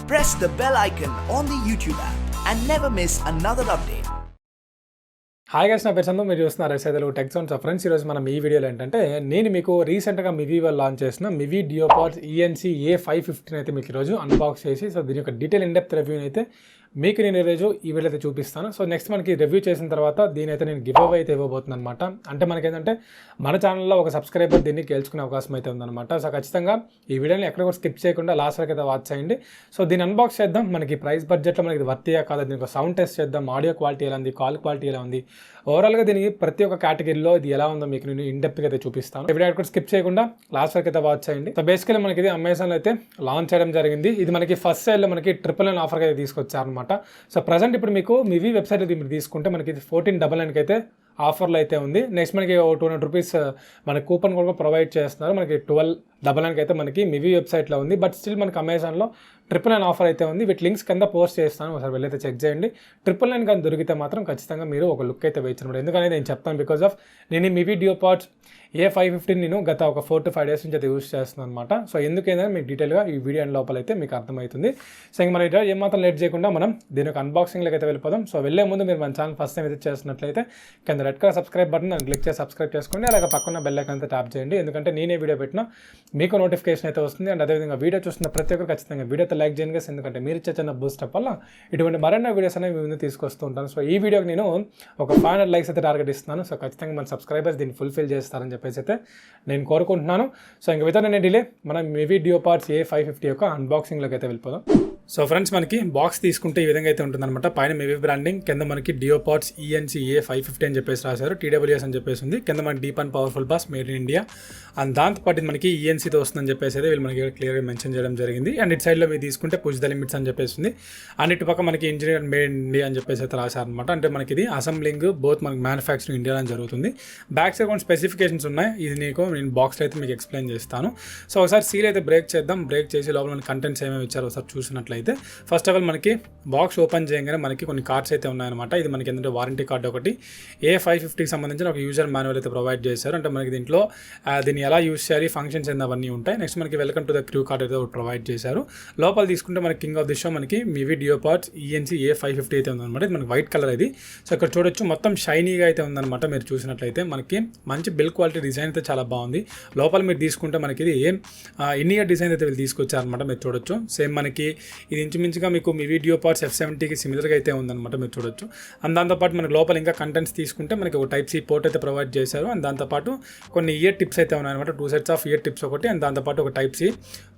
press the bell icon on the YouTube app and never miss another update. Hi guys, నా పేరు చందు. మీరు చూస్తున్నారు సatelugutechzone. So friends, ఈరోజు మనం ఈ వీడియోలో ఏంటంటే నేను మీకు రీసెంట్గా మివి వాళ్ళు లాంచ్ చేసిన మివి డియోపాడ్స్ ఈఎన్సీ A550 అయితే మీకు ఈరోజు అన్బాక్స్ చేసి సో దీని యొక్క డీటెయిల్ ఇన్డెప్త్ రివ్యూని అయితే మీకు నేను ఈరోజు ఈ వీడియో అయితే చూపిస్తాను. సో నెక్స్ట్ మనకి రివ్యూ చేసిన తర్వాత దీని అయితే నేను గివ్ అవే అయితే ఇవ్వబోతున్నాను అనమాట. అంటే మనకి ఏంటంటే మన ఛానల్లో ఒక సబ్స్క్రైబర్ దీన్ని గెలుచుకునే అవకాశం అయితే ఉందన్నమాట. సో ఖచ్చితంగా ఈ వీడియోని ఎక్కడ కూడా స్కిప్ చేయకుండా లాస్ట్ వరకు అయితే వాచ్ చేయండి. సో దీన్ని అన్బాక్స్ చేద్దాం. మనకి ప్రైస్ బడ్జెట్లో మనకి వర్తియా కాదా, దీనికి సౌండ్ టెస్ట్ చేద్దాం, ఆడియో క్వాలిటీ ఎలా ఉంది, కాల్ క్వాలిటీ ఎలా ఉంది, ఓవరాల్గా దీనికి ప్రతి ఒక్క కేటగిరీలో ఇది ఎలా ఉందో మీకు నేను ఇన్డెప్త్గా అయితే చూపిస్తాను. వీడియో కూడా స్కిప్ చేయకుండా లాస్ట్ వరకు అయితే వాచ్ చేయండి. సో బేసికలీ మనకి ఇది అమెజాన్లో అయితే లాంచ్ చేయడం జరిగింది. ఇది మనకి ఫస్ట్ సేల్లో మనకి 999 ఆఫర్గా అయితే తీసుకొచ్చారనమాట. సో ప్రజెంట్ ఇప్పుడు మీకు మివి వెబ్సైట్ అయితే మీరు తీసుకుంటే మనకి ఇది 1499 అయితే ఆఫర్లో అయితే ఉంది. నెక్స్ట్ మనకి 200 రూపీస్ మనకి కూపన్ కూడా ప్రొవైడ్ చేస్తున్నారు. మనకి 1299 అయితే మనకి మివి వెబ్సైట్లో ఉంది. బట్ స్టిల్ మనకి అమెజాన్లో 999 ఆఫర్ అయితే ఉంది. వీటి లింక్స్ కింద పోస్ట్ చేస్తాను, ఒకసారి వెళ్ళైతే చెక్ చేయండి. 999 కానీ దొరికితే మాత్రం ఖచ్చితంగా మీరు ఒక లుక్ అయితే వేయించడం. ఎందుకంటే నేను చెప్తాను, బికాజ్ ఆఫ్ నేను ఈ మివి డియోపాడ్స్ A550 నేను గత ఒక 4 to 5 days నుంచి అయితే యూస్ చేస్తున్నాను అనమాట. సో ఎందుకైనా మీకు డీటెయిల్గా ఈ వీడియో అండ్ లోపల అయితే మీకు అర్థమవుతుంది. సో ఇంక మనం ఏమాత్రం లేట్ చేయకుండా మనం దీని ఒక అన్బాక్సింగ్లోకి అయితే వెళ్ళిపోదాం. సో వెళ్ళే ముందు మీరు మన ఛానల్ ఫస్ట్ టైం విజిట్ చేస్తున్నట్లయితే కింద రెడ్ కలర్ సబ్స్క్రైబ్ బటన్ దాన్ని క్లిక్ చేసి సబ్స్క్రైబ్ చేసుకోండి. అలాగే పక్కన బెల్ ఐకాన్ అయితే ట్యాప్ చేయండి. ఎందుకంటే నేనే వీడియో పెట్టినా మీకు నోటిఫికేషన్ అయితే వస్తుంది. అండ్ అదేవిధంగా వీడియో చూస్తున్న ప్రతి ఒక్కరు ఖచ్చితంగా వీడియోతో లైక్ చేయండి. ఎందుకంటే మీరు ఇచ్చే చిన్న బూస్ట్ అప్ వల్ల ఇటువంటి మరెన్నో వీడియోస్ అనేవి మీ ముందు తీసుకొస్తూ ఉంటాను. సో ఈ వీడియోకి నేను ఒక 500 లైక్స్ అయితే టార్గెట్ ఇస్తున్నాను. సో ఖచ్చితంగా మన సబ్స్క్రైబర్స్ దీన్ని ఫుల్ఫిల్ చేస్తారని చెప్పేసి అయితే నేను కోరుకుంటున్నాను. సో ఇంక వితౌట్ ఎనీ డిలే మనం మివి డియోపాడ్స్ A550 యొక్క అన్బాక్సింగ్లోకి అయితే వెళ్ళిపోదాం. సో ఫ్రెండ్స్, మనకి బాక్స్ తీసుకుంటే ఈ విధంగా అయితే ఉంటుందన్నమాట. పైన మివి బ్రాండింగ్, కింద మనకి డియోపాడ్స్ ఈఎన్సీ A550 అని చెప్పేసి రాశారు. TWS అని చెప్పేసి ఉంది. కింద మనకి deep and powerful boss made in India and దాంతోపాటు మనకి ఈఎన్సీతో వస్తుందని చెప్పేసి అయితే వీళ్ళు మనకి క్లియర్గా మెన్షన్ చేయడం జరిగింది. అండ్ ఇటు సైడ్లో మీరు తీసుకుంటే పుష్ ద లిమిట్స్ అని చెప్పేసి ఉంది. అండ్ ఇటు పక్క మనకి ఇంజనీర్ మేడ్ ఇన్ ఇండియా అని చెప్పేసి అయితే రాశారనమాట. అంటే మనకి ఇది అసెంబ్లింగ్ బోత్ మనకి మ్యానుఫ్యాక్చరింగ్ ఇండియాలో జరుగుతుంది. బ్యాక్ సైడ్ కొన్ని స్పెసిఫికేషన్స్ ఉన్నాయి. ఇది నేను బాక్స్లో అయితే మీకు ఎక్స్ప్లెయిన్ చేస్తాను. సో ఒకసారి సీల్ అయితే బ్రేక్ చేద్దాం. బ్రేక్ చేసి లోపల మనకి కంటెంట్స్ ఏమేమి ఇచ్చారో ఒకసారి చూసినట్లయితే ఫస్ట్ ఆఫ్ ఆల్ మనకి బాక్స్ ఓపెన్ చేయగానే మనకి కొన్ని కార్డ్స్ అయితే ఉన్నాయన్నమాట. ఇది మనకి ఏంటంటే వారంటీ కార్డు ఒకటి, A550కి సంబంధించిన ఒక యూజర్ మాన్యువల్ అయితే ప్రొవైడ్ చేశారు. అంటే మనకి దీంట్లో దీన్ని ఎలా యూజ్ చేయాలి, ఫంక్షన్స్ ఏంది అవన్నీ ఉంటాయి. నెక్స్ట్ మనకి welcome to the crew card అయితే ఒకటి ప్రొవైడ్ చేశారు. లోపల తీసుకుంటే మనకి కింగ్ ఆఫ్ ది షో మనకి మివి డియోపాడ్స్ ఈఎన్సీ A550 అయితే ఉందన్నమాట. ఇది మనకి వైట్ కలర్ ఇది. సో ఇక్కడ చూడొచ్చు మొత్తం షైనీగా అయితే ఉందన్నమాట. మీరు చూసినట్లయితే మనకి మంచి బిల్డ్ క్వాలిటీ డిజైన్ అయితే చాలా బాగుంది. లోపల మీరు తీసుకుంటే మనకి ఇది ఇన్నియర్ డిజైన్ అయితే వీళ్ళు తీసుకొచ్చారనమాట. మీరు చూడొచ్చు సేమ్ మనకి ఇది ఇంచుమించుగా మీకు మివి డియోపాడ్స్ F70కి సిమిలర్గా అయితే ఉందన్నమాట. మీరు చూడొచ్చు. అండ్ దాంతోపాటు మనకి లోపల ఇంకా కంటెంట్స్ తీసుకుంటే మనకి ఒక టైప్ సి పోర్ట్ అయితే ప్రొవైడ్ చేశారు. అండ్ దాంతోపాటు కొన్ని ఇయర్ టిప్స్ అయితే ఉన్నాయన్నమాట. 2 sets ఆఫ్ ఇయర్ టిప్స్ ఒకటి, అండ్ దాంతోపాటు ఒక టైప్ సి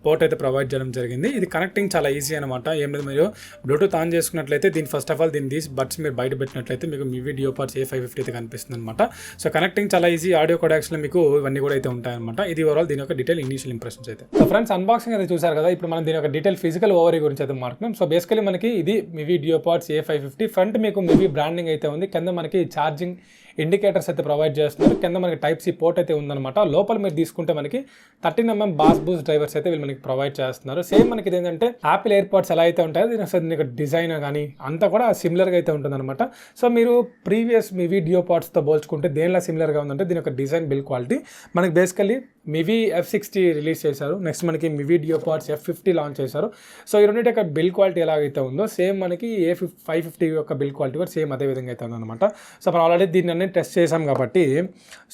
పోర్ట్ అయితే ప్రొవైడ్ చేయడం జరిగింది. ఇది కనెక్టింగ్ చాలా ఈజీ అనమాట. ఏం లేదు, మీరు బ్లూటూత్ ఆన్ చేసుకున్నట్లయితే దీన్ని ఫస్ట్ ఆఫ్ ఆల్ దీన్ని తీసి బడ్స్ మీరు బయట పెట్టినట్లయితే మీకు మివి డియోపాడ్స్ A550 అయితే కనిపిస్తుంది అనమాట. సో కనెక్టింగ్ చాలా ఈజీ. ఆడియో కోడాక్స్లో మీకు ఇవన్నీ కూడా అయితే ఉంటాయన్నమాట. ఇది ఓవరాల్ దీని యొక్క డీటెయిల్ ఇనిషియల్ ఇంప్రెషన్స్ అయితే. సో ఫ్రెండ్స్, అన్బాక్సింగ్ అయితే చూసారు కదా. ఇప్పుడు మనం దీని యొక్క డీటెయిల్ ఫిజికల్ ఓవరీ గురించి అయితే మాట్లాడుతున్నాం. సో బేసికలీ మనకి ఇది మివి డియోపాడ్స్ A550. ఫ్రంట్ మీకు మివి బ్రాండింగ్ అయితే ఉంది. కింద మనకి ఛార్జింగ్ ఇండికేటర్స్ అయితే ప్రొవైడ్ చేస్తున్నారు. కింద మనకి టైప్ సి పోర్ట్ అయితే ఉందన్నమాట. లోపల మీరు తీసుకుంటే మనకి 13mm బాస్ బూస్ట్ డ్రైవర్స్ అయితే వీళ్ళు మనకి ప్రొవైడ్ చేస్తున్నారు. సేమ్ మనకి ఏంటంటే యాపిల్ ఎయిర్పాడ్స్ ఎలా అయితే ఉంటాయో దీని డిజైన్ కానీ అంతా కూడా సిమిలర్గా అయితే ఉంటుందన్నమాట. సో మీరు ప్రీవియస్ మివి డియోపాడ్స్తో పోల్చుకుంటే దేనిలా సిమిలర్గా ఉందంటే దీని యొక్క డిజైన్ బిల్డ్ క్వాలిటీ మనకి బేసికలీ మివి F60 రిలీజ్ చేశారు. నెక్స్ట్ మనకి మివి డియోపాడ్స్ F50 లాంచ్ చేశారు. సో ఈ రెండింటి యొక్క బిల్డ్ క్వాలిటీ ఎలాగైతే ఉందో సేమ్ మనకి A550 యొక్క బిల్డ్ క్వాలిటీ కూడా సేమ్ అదే విధంగా అయితే ఉందన్నమాట. సో మనం ఆల్రెడీ దీన్ని అన్ని టెస్ట్ చేసాం కాబట్టి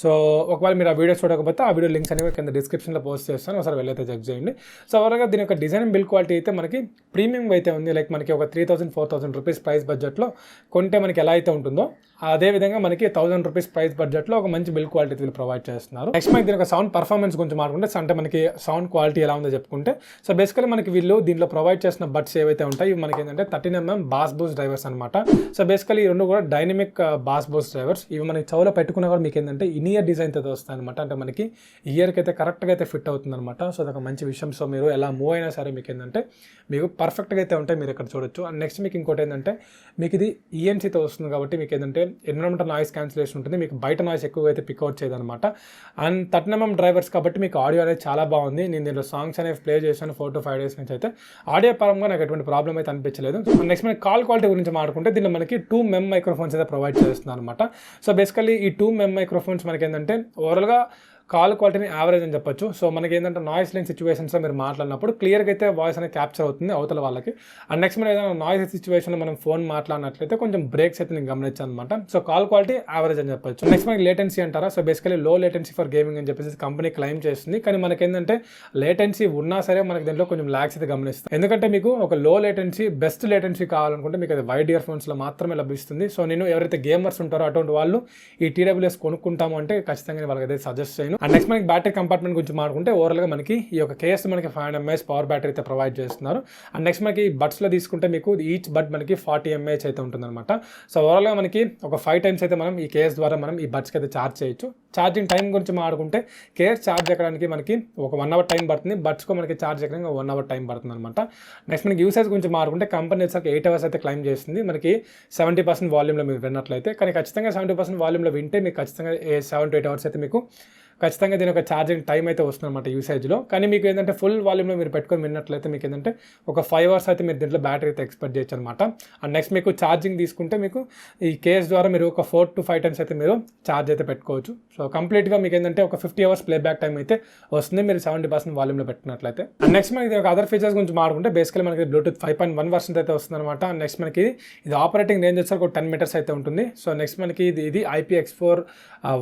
సో ఒకవేళ మీరు ఆ వీడియో చూడకపోతే ఆ వీడియో లింక్స్ అనేవి కింద డిస్క్రిప్షన్లో పోస్ట్ చేస్తాను, ఒకసారి వెళ్ళైతే చెక్ చేయండి. సో ఓవరాల్గా దీని యొక్క డిజైన్ బిల్డ్ క్వాలిటీ అయితే మనకి ప్రీమియం అయితే ఉంది. లైక్ మనకి ఒక 3000-4000 రూపీస్ ప్రైస్ బడ్జెట్లో కొంటే మనకి ఎలా అయితే ఉంటుందో అదేవిధంగా మనకి 1000 రూపీస్ ప్రైస్ బడ్జెట్లో ఒక మంచి బిల్డ్ క్వాలిటీ వీళ్ళు ప్రొవైడ్ చేస్తున్నారు. నెక్స్ట్ మనకి దీని ఒక సౌండ్ పర్ఫార్మెన్స్ గురించి మాట్లాడుకుంటే అంటే మనకి సౌండ్ క్వాలిటీ ఎలా ఉందో చెప్పుకుంటే సో బేసికలీ మనకి వీళ్ళు దీంట్లో ప్రొవైడ్ చేసిన బడ్స్ ఏవైతే ఉంటాయి ఇవి మనకి ఏంటంటే 13mm బాస్ బూస్ట్ డ్రైవర్స్ అనమాట. సో బేసికలీ ఈ రెండు కూడా డైనమిక్ బాస్ బూస్ట్ డ్రైవర్స్. ఇవి మనకి చెవులో పెట్టుకున్నా కూడా మీకు ఏంటంటే ఇనియర్ డిజైన్ అయితే వస్తాయి అనమాట. అంటే మనకి ఇయర్కి అయితే కరెక్ట్గా అయితే ఫిట్ అవుతుంది అనమాట. సో అదొక మంచి విషయం. సో మీరు ఎలా మూవ్ అయినా సరే మీకు ఏంటంటే మీకు పర్ఫెక్ట్గా అయితే ఉంటాయి, మీరు ఇక్కడ చూడొచ్చు. అండ్ నెక్స్ట్ మీకు ఇంకోటి ఏంటంటే మీకు ఇది ఈఎన్సీతో వస్తుంది కాబట్టి మీకు ఏంటంటే ఎన్విరాన్మెంటల్ నాయిస్ క్యాన్సిలేషన్ ఉంటుంది. మీకు బయట నాయిస్ ఎక్కువగా అయితే పిక్అవుట్ చేయదనమాట. అండ్ 13mm డ్రైవర్స్ కాబట్టి మీకు ఆడియో అనేది చాలా బాగుంది. నేను దీంట్లో సాంగ్స్ అనేవి ప్లే చేశాను 4 to 5 days నుంచి అయితే. ఆడియో పరంగా నాకు ఎటువంటి ప్రాబ్లం అయితే అనిపించలేదు. నెక్స్ట్ మనకి కాల్ క్వాలిటీ గురించి మాట్లాడుకుంటే దీనిలో మనకి 2 MEM మైక్రోఫోన్స్ అయితే ప్రొవైడ్ చేస్తున్నారు అనమాట. సో బేసికలీ ఈ 2 MEM మైక్రోఫోన్స్ మనకి ఏంటంటే ఓవరాల్గా కాల్ క్వాలిటీని యావరేజ్ అని చెప్పొచ్చు. సో మనకి ఏంటంటే నాయిస్ లేని సిచ్యువేషన్స్లో మీరు మాట్లాడినప్పుడు క్లియర్గా అయితే వాయిస్ అనేది క్యాప్చర్ అవుతుంది అవతల వాళ్ళకి. అండ్ నెక్స్ట్ మనం ఏదైనా నాయిస్ సిచ్యువేషన్లో మనం ఫోన్ మాట్లాడినట్లయితే కొంచెం బ్రేక్స్ అయితే నేను గమనించాను అనమాట. సో కాల్ క్వాలిటీ యావరేజ్ అని చెప్పొచ్చు. నెక్స్ట్ మనకి లేటెన్సీ అంటారా, సో బేసికలీ లో లేటెన్సీ ఫర్ గేమింగ్ అని చెప్పేసి కంపెనీ క్లెయిమ్ చేస్తుంది. కానీ మనకి ఏంటంటే లేటెన్సీ ఉన్నా సరే మనకి దీంట్లో కొంచెం ల్యాగ్స్ అయితే గమనిస్తాం. ఎందుకంటే మీకు ఒక లో లేటెన్సీ బెస్ట్ లేటెన్సీ కావాలనుకుంటే మీకు అది వైడ్ ఇయర్ ఫోన్స్లో మాత్రమే లభిస్తుంది. సో నేను ఎవరైతే గేమర్స్ ఉంటారో అటువంటి వాళ్ళు ఈ TWS కొనుక్కుంటాము అంటే ఖచ్చితంగా వాళ్ళకి అయితే సజెస్ట్ చేయను. అండ్ నెక్స్ట్ మనకి బ్యాటరీ కంపార్ట్మెంట్ గురించి మాట్లాడుకుంటే ఓవరాల్గా మనకి ఈ యొక్క కేస్ మనకి 500 mAh పవర్ బ్యాటరీ అయితే ప్రొవైడ్ చేస్తున్నారు. అండ్ నెక్స్ట్ మనకి బడ్స్లో తీసుకుంటే మీకు ఈచ్ బడ్ మనకి 40 mAh అయితే ఉంటుందన్నమాట. సో ఓవరాల్గా మనకి ఒక 5 times అయితే మనం ఈ కేస్ ద్వారా మనం ఈ బడ్స్కి అయితే ఛార్జ్ చేయొచ్చు. ఛార్జింగ్ టైం గురించి మాట్లాడుకుంటే కేస్ ఛార్జ్ ఎక్కడానికి మనకి ఒక 1 hour టైం పడుతుంది, బడ్స్కో మనకి ఛార్జ్ ఎక్కడానికి 1 hour టైం పడుతుంది అనమాట. నెక్స్ట్ మనకి యూసేజ్ గురించి మాట్లాడుకుంటే కంపెనీ వచ్చాక 8 hours అయితే క్లైమ్ చేస్తుంది. మనకి 70% వాల్యూమ్లో మీరు విన్నట్లయితే, కానీ ఖచ్చితంగా 70% వాల్యూమ్లో వింటే మీకు ఖచ్చితంగా 7 to 8 hours అయితే మీకు ఖచ్చితంగా దీని ఒక ఛార్జింగ్ టైం అయితే వస్తుంది అనమాట యూసేజ్లో. కానీ మీకు ఏంటంటే ఫుల్ వాల్యూమ్లో మీరు పెట్టుకొని విన్నట్లయితే మీకు ఏంటంటే ఒక 5 hours అయితే మీరు దీంట్లో బ్యాటరీ అయితే ఎక్స్పెక్ట్ చేయొచ్చు అనమాట. అండ్ నెక్స్ట్ మీకు ఛార్జింగ్ తీసుకుంటే మీకు ఈ కేస్ ద్వారా మీరు ఒక 4 to 5 times అయితే మీరు ఛార్జ్ అయితే పెట్టుకోవచ్చు. సో కంప్లీట్గా మీకు ఏంటంటే ఒక 50 hours ప్లేబ్యాక్ టైం అయితే వస్తుంది మీరు 70% వాల్యూమ్లో పెట్టినట్లయితే. అండ్ నెక్స్ట్ మనకి ఒక అదర్ ఫీచర్స్ గురించి మాట్లాడుకుంటే బేసికలీ మనకి బ్లూటూత్ 5.1 వర్షన్ అయితే వస్తుంది అనమాట. అండ్ నెక్స్ట్ మనకి ఇది ఆపరేటింగ్ రేంజ్ వచ్చేసరికి ఒక 10 meters అయితే ఉంటుంది. సో నెక్స్ట్ మనకి ఇది IPX4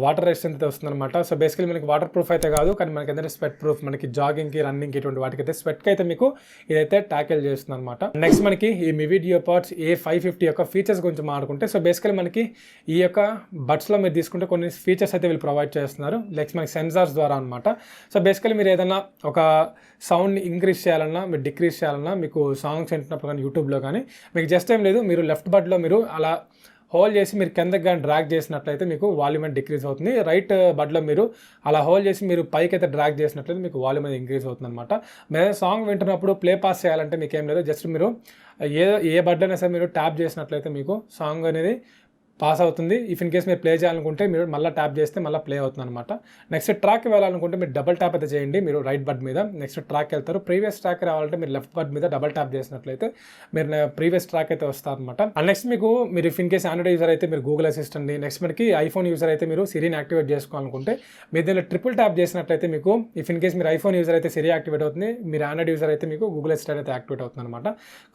వాటర్ రెసిస్టెంట్ అయితే వస్తుంది అనమాట. సో బేసికలీ మనకి వాటర్ ప్రూఫ్ అయితే కాదు, కానీ మనకి ఏంటంటే స్వెట్ ప్రూఫ్, మనకి జాగింగ్కి రన్నింగ్కి ఇటువంటి వాటికి అయితే స్వెట్కి అయితే మీకు ఇదైతే ట్యాకిల్ చేస్తుంది అనమాట. నెక్స్ట్ మనకి ఈ మివి డియోపాడ్స్ A550 యొక్క ఫీచర్స్ గురించి మాట్లాడుకుంటే, సో బేసికలీ మనకి ఈ యొక్క బడ్స్లో మీరు తీసుకుంటే కొన్ని ఫీచర్స్ అయితే వీళ్ళు ప్రొవైడ్ చేస్తున్నారు. నెక్స్ట్ మనకి సెన్సార్స్ ద్వారా అనమాట. సో బేసికలీ మీరు ఏదైనా ఒక సౌండ్ని ఇంక్రీజ్ చేయాలన్నా, మీరు డిక్రీజ్ చేయాలన్నా, మీకు సాంగ్స్ వింటున్నప్పుడు కానీ యూట్యూబ్లో కానీ మీకు జస్ట్ ఏం లేదు, మీరు లెఫ్ట్ బడ్లో మీరు అలా హోల్డ్ చేసి మీరు కిందకి కానీ డ్రాగ్ చేసినట్లయితే మీకు వాల్యూమ్ అనేది డిక్రీజ్ అవుతుంది. రైట్ బడ్లో మీరు అలా హోల్డ్ చేసి మీరు పైకి అయితే డ్రాగ్ చేసినట్లయితే మీకు వాల్యూమ్ అనేది ఇంక్రీజ్ అవుతుంది అనమాట. మీరు సాంగ్ వింటున్నప్పుడు ప్లే పాస్ చేయాలంటే మీకు ఏం లేదు, జస్ట్ మీరు ఏ బడ్లోనే సరే మీరు ట్యాప్ చేసినట్లయితే మీకు సాంగ్ అనేది పాస్ అవుతుంది. ఇఫ్ ఇన్ కేస్ మీరు ప్లే చేయాలనుకుంటే మీరు మళ్ళీ ట్యాప్ చేస్తే మళ్ళీ ప్లే అవుతుంది అనమాట. నెక్స్ట్ ట్రాక్ వెళ్ళాలనుకుంటే మీరు డబల్ ట్యాప్ అయితే చేయండి మీరు రైట్ బడ్ మీద. నెక్స్ట్ ట్రాక్ వెళ్తారు. ప్రీవియస్ ట్రాక్ రావాలంటే మీరు లెఫ్ట్ బడ్ మీద డబల్ ట్యాప్ చేసినట్లయితే మీరు ప్రీవియస్ ట్రాక్ అయితే వస్తారనమాట. అండ్ నెక్స్ట్ మీరు if in case Android user అయితే మీరు గూగుల్ అసిస్టెంట్ని, నెక్స్ట్ మనకి ఐఫోన్ యూజర్ అయితే మీరు సిరీని యాక్టివేట్ చేసుకోవాలనుకుంటే మీరు దీనిలో ట్రిపుల్ ట్యాప్ చేసినట్లయితే మీకు ఇఫ్ ఇన్ కేస్ మీరు ఐఫోన్ యూజర్ అయితే సిరీ యాక్టివేట్ అవుతుంది, మీరు ఆండ్రాయిడ్ యూజర్ అయితే మీకు గూగుల్ అసిస్టెంట్ అయితే యాక్టివేట్ అవుతుంది అనమాట.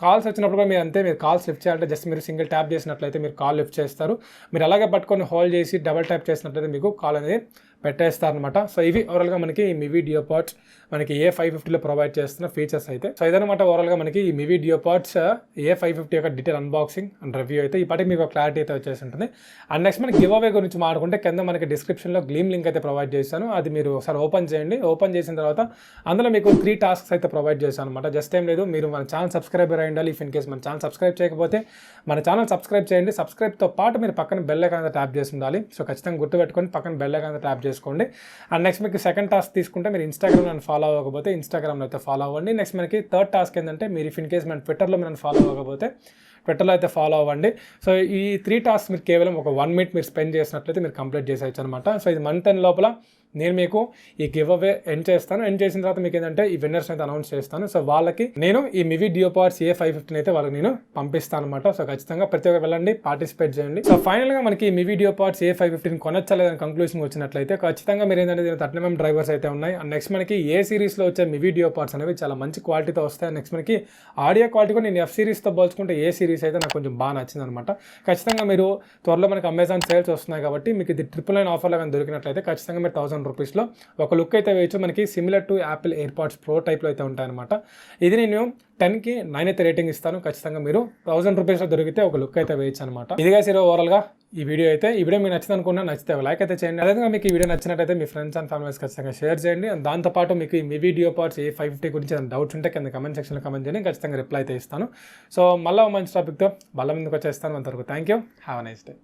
కాల్స్ వచ్చినప్పుడు మీరు అంతే, మీరు కాల్స్ లిఫ్ట్ చేయాలంటే జస్ట్ మీరు సింగిల్ ట్యాప్ చేసినట్లయితే మీరు కాల్ లిఫ్ట్ చేస్తారు. మీరు అలాగే పట్టుకొని హోల్డ్ చేసి డబల్ ట్యాప్ చేసినట్లయితే మీకు కాల్ అనేది పెట్టేస్తారనమాట. సో ఇవి ఓవరాల్గా మనకి ఈ మివి డియోపాడ్స్ మనకి A550లో ప్రొవైడ్ చేస్తున్న ఫీచర్స్ అయితే. సో ఇదనమాట ఓవరాల్గా మనకి ఈ మివి డియోపాడ్స్ A550 యొక్క డీటెయిల్ అన్బాక్సింగ్ అండ్ రివ్యూ అయితే. ఈ పాటికి మీకు క్లారిటీ అయితే వచ్చేసి ఉంటుంది. అండ్ నెక్స్ట్ మనకి గివ్ అవే గురించి మాట్లాడుకుంటే కింద మనకి డిస్క్రిప్షన్లో గ్లీమ్ లింక్ అయితే ప్రొవైడ్ చేశాను. అది మీరు ఒకసారి ఓపెన్ చేయండి. ఓపెన్ చేసిన తర్వాత అందులో మీకు 3 tasks అయితే ప్రొవైడ్ చేశాను అనమాట. జస్ట్ ఏం లేదు, మీరు మన ఛానల్ సబ్స్క్రైబర్ అయి ఉండాలి. ఇఫ్ ఇన్ కేస్ మన ఛానల్ సబ్స్క్రైబ్ చేయకపోతే మన ఛానల్ సబ్స్క్రైబ్ చేయండి. సబ్స్క్రైబ్తో పాటు మీరు పక్కన బెల్ ఐకాన్ ట్యాప్ చేసి ఉండాలి. సో ఖచ్చితంగా గుర్తుపెట్టుకొని పక్కన బెల్ ఐకాన్ ట్యాప్ చేసుకోండి. అండ్ నెక్స్ట్ మీకు సెకండ్ టాస్క్ తీసుకుంటే మీరు ఇన్స్టాగ్రామ్ నన్ను ఫాలో అవ్వకపోతే ఇన్స్టాగ్రామ్లో అయితే ఫాలో అవ్వండి. నెక్స్ట్ మనకి థర్డ్ టాస్క్ ఏంటంటే మీరు ఇఫ్ ఇన్ కేస్ మన ట్విట్టర్లో మీరు ఫాలో అవ్వకపోతే ట్విట్టర్లో అయితే ఫాలో అవ్వండి. సో ఈ 3 tasks మీరు కేవలం ఒక 1 minute మీరు స్పెండ్ చేసినట్లయితే మీరు కంప్లీట్ చేసేయచ్చు అనమాట. సో ఇది మంత్ ఎండ్ లోపల నేను మీకు ఈ గివ్ అవే ఎండ్ చేస్తాను. ఎండ్ చేసిన తర్వాత మీకు ఏంటంటే ఈ విన్నర్స్ అయితే అనౌన్స్ చేస్తాను. సో వాళ్ళకి నేను ఈ మివి డియోపాడ్స్ A550 అయితే వాళ్ళకి నేను పంపిస్తాను అనమాట. సో ఖచ్చితంగా ప్రతి ఒక్కరు వెళ్ళండి, పార్టిసిపేట్ చేయండి. సో ఫైనల్గా మనకి ఈ మివి డియోపాడ్స్ A550 కొనొచ్చలేదని కంక్లూషన్ వచ్చినట్లయితే ఖచ్చితంగా మీరు ఏంటంటే దీని 30mm డ్రైవర్స్ అయితే ఉన్నాయి. అండ్ నెక్స్ట్ మనకి ఏ సిరీస్లో వచ్చే మివి డియోపాడ్స్ అనేవి చాలా మంచి క్వాలిటీతో వస్తాయి. నెక్స్ట్ మనకి ఆడియో క్వాలిటీ కూడా నేను F సిరీస్తో పోల్చుకుంటే ఏ సిరీస్ అయితే నాకు కొంచెం బాగా నచ్చింది అనమాట. ఖచ్చితంగా మీరు త్వరలో మనకి అమెజాన్ సేల్స్ వస్తున్నాయి కాబట్టి మీకు ఇది 999 ఆఫర్లో కానీ దొరికినట్లయితే ఖచ్చితంగా మీరు 1000 రూపీస్లో ఒక లుక్ అయితే వేయచ్చు. మనకి similar to Apple AirPods pro టైప్లో అయితే ఉంటాయన్నమాట. ఇది నేను 10కి 9 అయితే రేటింగ్ ఇస్తాను. ఖచ్చితంగా మీరు 1000 రూపీస్లో దొరికితే ఒక లుక్ అయితే వేయచ్చు అనమాట. ఇదిగా సరే ఓవరాల్గా ఈ వీడియో అయితే. ఈ వీడియో మీకు నచ్చింది అనుకున్నా, నచ్చితే లైక్ అయితే చేయండి. అదేవిధంగా మీకు ఈ వీడియో నచ్చినట్టయితే మీ ఫ్రెండ్స్ అండ్ ఫ్యామిలీస్ ఖచ్చితంగా షేర్ చేయండి. దాంతోపాటు మీకు ఈ మివి డియోపాడ్స్ A550 గురించి ఏదైనా డౌట్స్ ఉంటే కింద కమెంట్ సెక్షన్లో కమెంట్ చేయండి, ఖచ్చితంగా రిప్లై అయితే ఇస్తాను. సో మళ్ళీ మంచి టాపిక్తో మళ్ళీ ముందుకు వచ్చేస్తాను. అంతవరకు thank you, have a nice day.